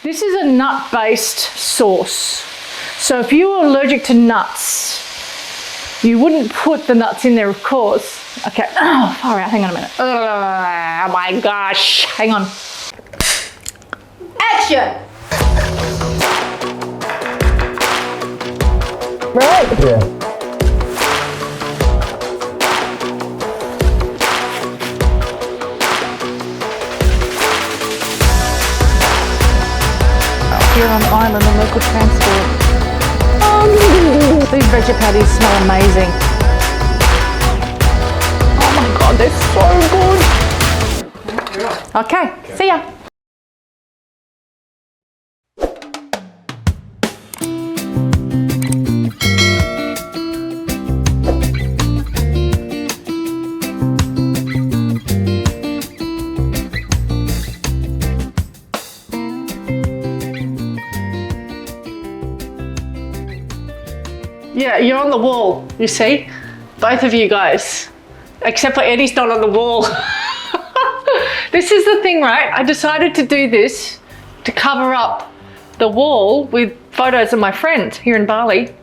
This is a nut-based sauce. So if you are allergic to nuts, you wouldn't put the nuts in there, of course. Okay, oh, far out, hang on a minute. Oh my gosh, hang on. Action! Right? Yeah. Here on the island on local transport. These veggie patties smell amazing. Oh my god, they're so good. Okay, see ya. Yeah, you're on the wall, you see? Both of you guys. Except for Eddie's not on the wall. This is the thing, right? I decided to do this to cover up the wall with photos of my friends here in Bali.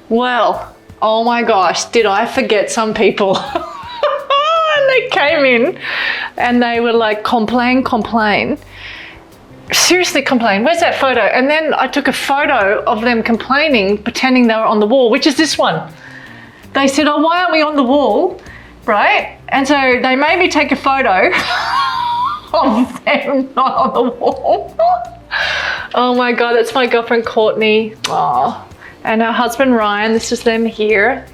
Well, oh my gosh, did I forget some people? And they came in and they were like, complain. Seriously complain, where's that photo? And then I took a photo of them complaining, pretending they were on the wall, which is this one. They said, oh, why aren't we on the wall, right? And so they made me take a photo of them not on the wall. Oh my God, that's my girlfriend Courtney. Oh, and her husband Ryan, this is them here.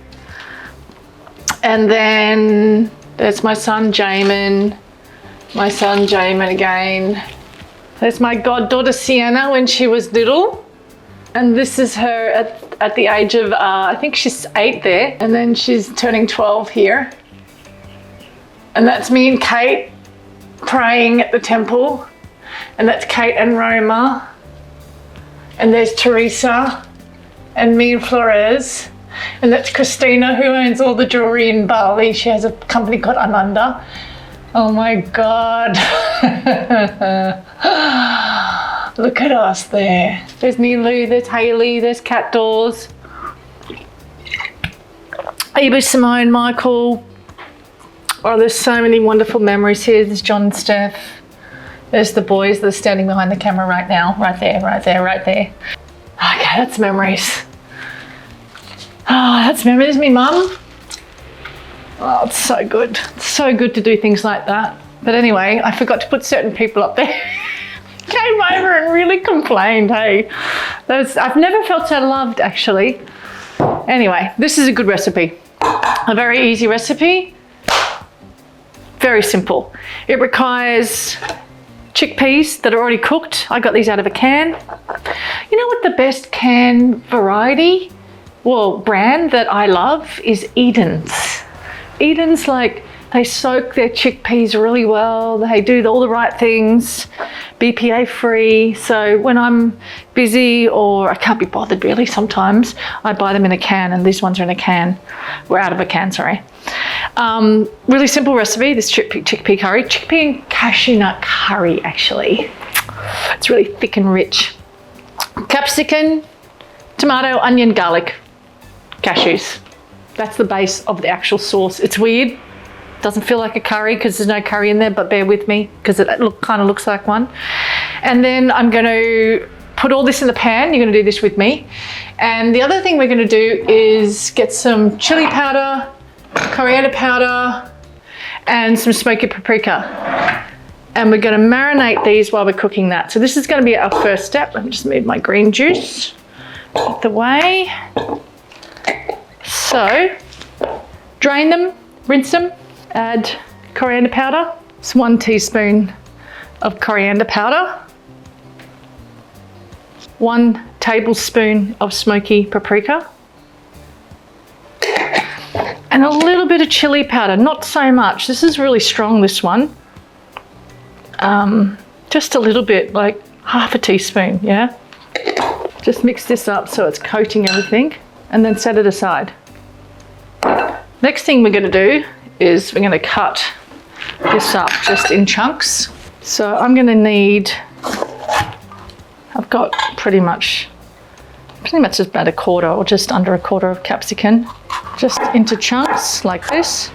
And then there's my son Jamin again. There's my goddaughter Sienna when she was little. And this is her at the age of, I think she's 8 there. And then she's turning 12 here. And that's me and Kate praying at the temple. And that's Kate and Roma. And there's Teresa and me and Flores. And that's Christina, who owns all the jewelry in Bali. She has a company called Ananda. Oh my God. Look at us there. There's Nilu, there's Haley, there's Cat Doors. Eva, Simone, Michael. Oh, there's so many wonderful memories here. There's John and Steph. There's the boys that are standing behind the camera right now. Right there. Okay, that's memories. Oh, that's memories. There's me mum. Oh, it's so good. It's so good to do things like that. But anyway, I forgot to put certain people up there. Came over and really complained, hey. I've never felt so loved, actually. Anyway, this is a good recipe. A very easy recipe. Very simple. It requires chickpeas that are already cooked. I got these out of a can. You know what the best can variety, well, brand that I love is Eden's. Eden's, like, they soak their chickpeas really well. They do all the right things, BPA free. So when I'm busy or I can't be bothered really sometimes, I buy them in a can, and these ones are in a can. We're out of a can, sorry. Really simple recipe, this chickpea curry. Chickpea and cashew nut curry, actually. It's really thick and rich. Capsicum, tomato, onion, garlic, cashews. That's the base of the actual sauce. It's weird. Doesn't feel like a curry because there's no curry in there, but bear with me because it kind of looks like one. And then I'm going to put all this in the pan. You're going to do this with me. And the other thing we're going to do is get some chili powder, coriander powder, and some smoky paprika. And we're going to marinate these while we're cooking that. So this is going to be our first step. Let me just move my green juice out the way. So, drain them, rinse them, add coriander powder. It's 1 teaspoon of coriander powder. 1 tablespoon of smoky paprika. And a little bit of chili powder, not so much. This is really strong, this one. Just a little bit, like half a teaspoon, yeah? Just mix this up so it's coating everything and then set it aside. Next thing we're going to do is we're going to cut this up just in chunks. So I'm going to need got pretty much just about a quarter or just under a quarter of capsicum, just into chunks like this.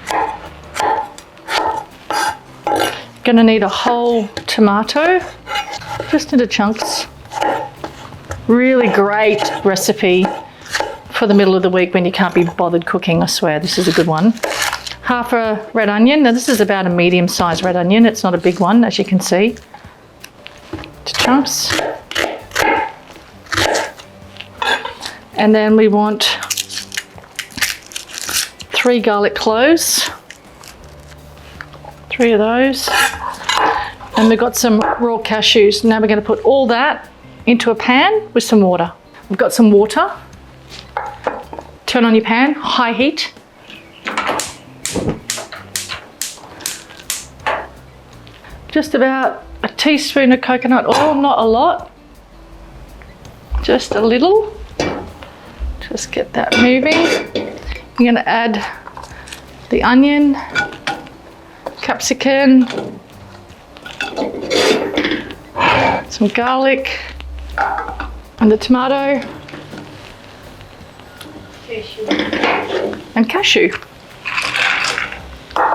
Gonna need a whole tomato, just into chunks. Really great recipe for the middle of the week when you can't be bothered cooking. I swear, this is a good one. Half a red onion. Now this is about a medium-sized red onion. It's not a big one, as you can see. To chunks. And then we want 3 garlic cloves. 3 of those. And we've got some raw cashews. Now we're going to put all that into a pan with some water. We've got some water. Turn on your pan, high heat. Just about a teaspoon of coconut oil, not a lot. Just a little. Just get that moving. You're going to add the onion, capsicum, some garlic, and the tomato, and cashew.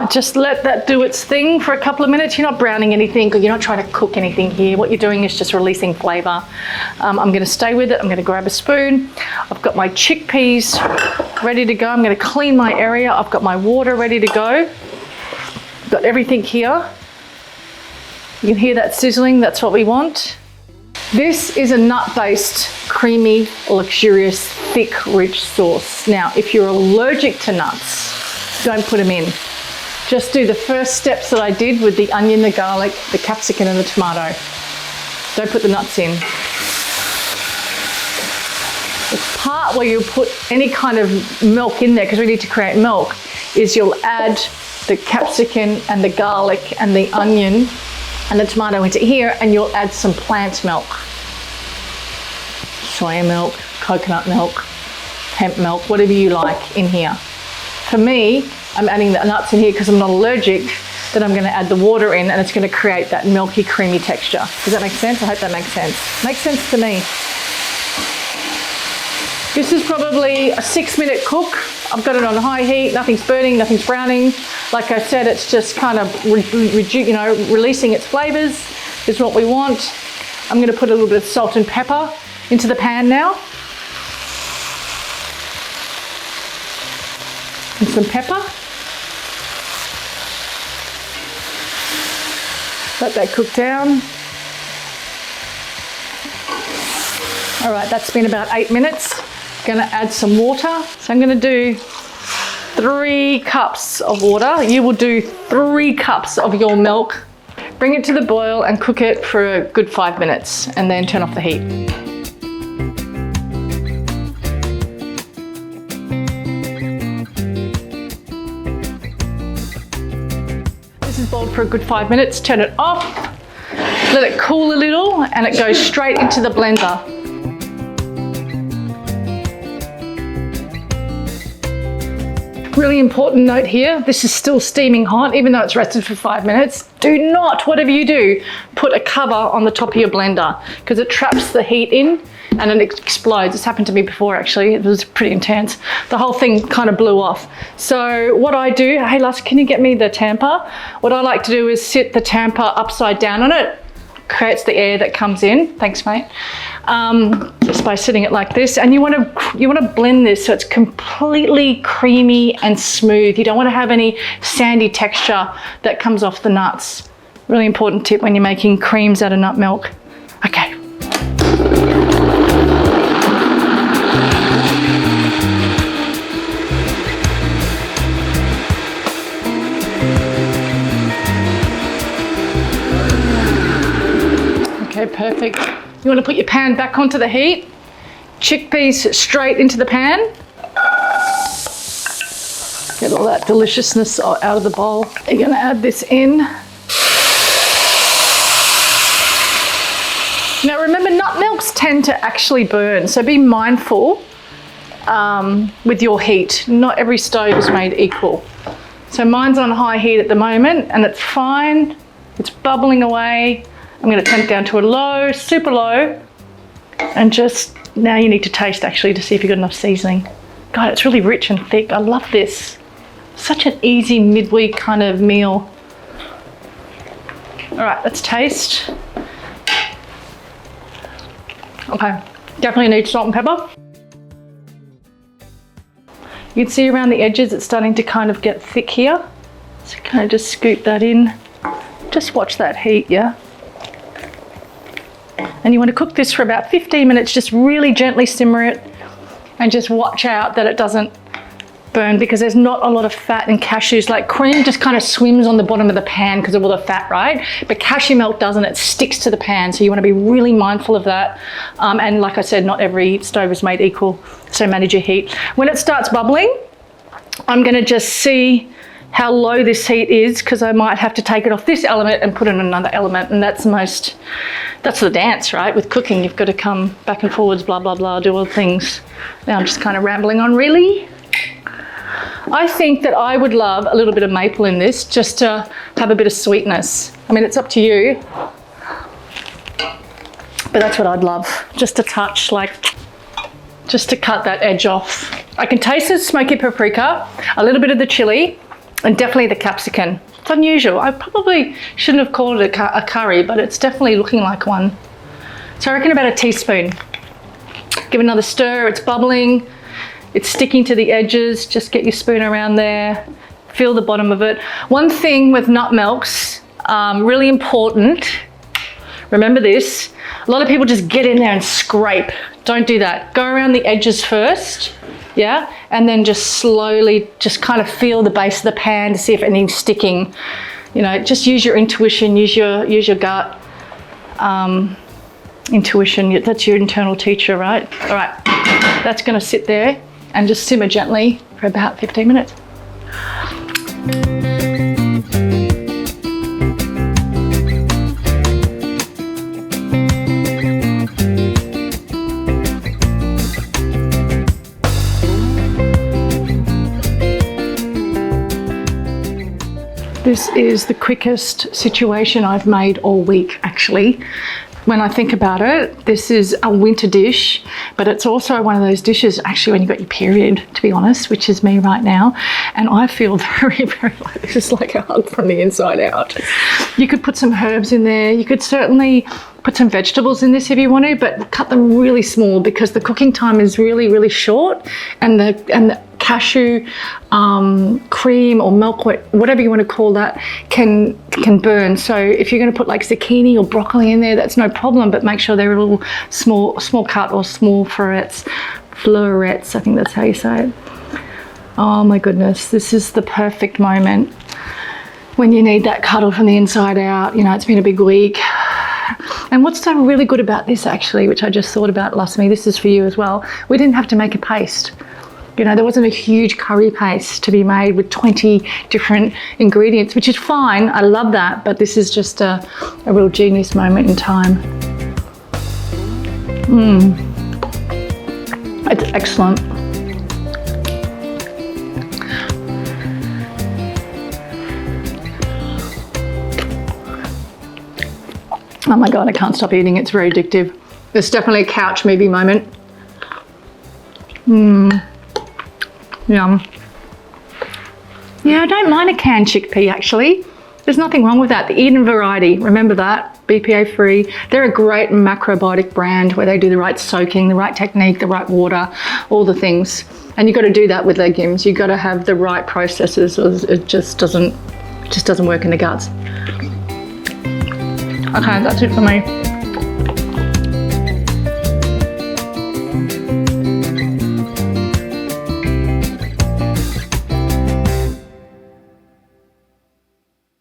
Just let that do its thing for a couple of minutes. You're not browning anything, or you're not trying to cook anything here. What you're doing is just releasing flavour. I'm going to stay with it. I'm going to grab a spoon. I've got my chickpeas ready to go. I'm going to clean my area. I've got my water ready to go. I've got everything here. You can hear that sizzling. That's what we want. This is a nut-based, creamy, luxurious, thick, rich sauce. Now, if you're allergic to nuts, don't put them in. Just do the first steps that I did with the onion, the garlic, the capsicum and the tomato. Don't put the nuts in. The part where you put any kind of milk in there, because we need to create milk, is you'll add the capsicum and the garlic and the onion and the tomato into here, and you'll add some plant milk. Soya milk, coconut milk, hemp milk, whatever you like in here. For me, I'm adding the nuts in here because I'm not allergic. Then I'm going to add the water in, and it's going to create that milky, creamy texture. Does that make sense? I hope that makes sense. Makes sense to me. This is probably a 6-minute cook. I've got it on high heat. Nothing's burning, nothing's browning. Like I said, it's just kind of releasing its flavors is what we want. I'm going to put a little bit of salt and pepper into the pan now. And some pepper. Let that cook down. All right, that's been about 8 minutes. Going to add some water. So I'm going to do 3 cups of water. You will do 3 cups of your milk. Bring it to the boil and cook it for a good 5 minutes, and then turn off the heat. This is boiled for a good 5 minutes. Turn it off. Let it cool a little, and it goes straight into the blender. Really important note here, this is still steaming hot, even though it's rested for 5 minutes. Do not, whatever you do, put a cover on the top of your blender, because it traps the heat in and it explodes. It's happened to me before, actually. It was pretty intense. The whole thing kind of blew off. So what I do, hey Lass, can you get me the tamper? What I like to do is sit the tamper upside down on it. Creates the air that comes in. Thanks, mate. Just by sitting it like this, and you want to blend this so it's completely creamy and smooth. You don't want to have any sandy texture that comes off the nuts. Really important tip when you're making creams out of nut milk. Okay. Okay, perfect. You want to put your pan back onto the heat. Chickpeas straight into the pan. Get all that deliciousness out of the bowl. You're going to add this in. Now remember, nut milks tend to actually burn, so be mindful with your heat. Not every stove is made equal. So mine's on high heat at the moment, and it's fine. It's bubbling away. I'm going to turn it down to a low, super low. And just, now you need to taste actually to see if you've got enough seasoning. God, it's really rich and thick. I love this. Such an easy midweek kind of meal. All right, let's taste. Okay, definitely need salt and pepper. You can see around the edges it's starting to kind of get thick here. So kind of just scoop that in. Just watch that heat, yeah? And you want to cook this for about 15 minutes, just really gently simmer it and just watch out that it doesn't burn, because there's not a lot of fat in cashews. Like cream just kind of swims on the bottom of the pan because of all the fat, right? But cashew milk doesn't, it sticks to the pan. So you want to be really mindful of that. And like I said, not every stove is made equal, so manage your heat. When it starts bubbling, I'm going to just see how low this heat is, because I might have to take it off this element and put in another element. And that's the dance, right? With cooking, you've got to come back and forwards, blah, blah, blah, do all the things. Now I'm just kind of rambling on, really. I think that I would love a little bit of maple in this, just to have a bit of sweetness. I mean, it's up to you, but that's what I'd love. Just a touch, like, just to cut that edge off. I can taste the smoky paprika, a little bit of the chili, and definitely the capsicum. It's unusual. I probably shouldn't have called it a curry, but it's definitely looking like one. So I reckon about a teaspoon. Give another stir, it's bubbling. It's sticking to the edges. Just get your spoon around there. Feel the bottom of it. One thing with nut milks, really important, remember this, a lot of people just get in there and scrape. Don't do that. Go around the edges first, yeah? And then just slowly, just kind of feel the base of the pan to see if anything's sticking. You know, just use your intuition, use your gut. Intuition, that's your internal teacher, right? All right, that's gonna sit there and just simmer gently for about 15 minutes. This is the quickest situation I've made all week, actually. When I think about it, this is a winter dish, but it's also one of those dishes actually when you've got your period, to be honest, which is me right now. And I feel very, very like this is like a hug from the inside out. You could put some herbs in there. You could certainly put some vegetables in this if you want to, but cut them really small because the cooking time is really, really short, and the cashew cream or milk, whatever you want to call that, can burn. So if you're going to put like zucchini or broccoli in there, that's no problem, but make sure they're a little small cut or small florets, I think that's how you say it. Oh my goodness, this is the perfect moment when you need that cuddle from the inside out. You know, it's been a big week. And what's so really good about this actually, which I just thought about last me, this is for you as well, we didn't have to make a paste. You know, there wasn't a huge curry paste to be made with 20 different ingredients, which is fine. I love that, but this is just a real genius moment in time. It's excellent. Oh my God, I can't stop eating. It's very addictive. It's definitely a couch movie moment. Yum. Yeah, I don't mind a canned chickpea actually. There's nothing wrong with that. The Eden variety, remember that, BPA free. They're a great macrobiotic brand where they do the right soaking, the right technique, the right water, all the things. And you've got to do that with legumes. You've got to have the right processes, or it just doesn't work in the guts. Okay, that's it for me.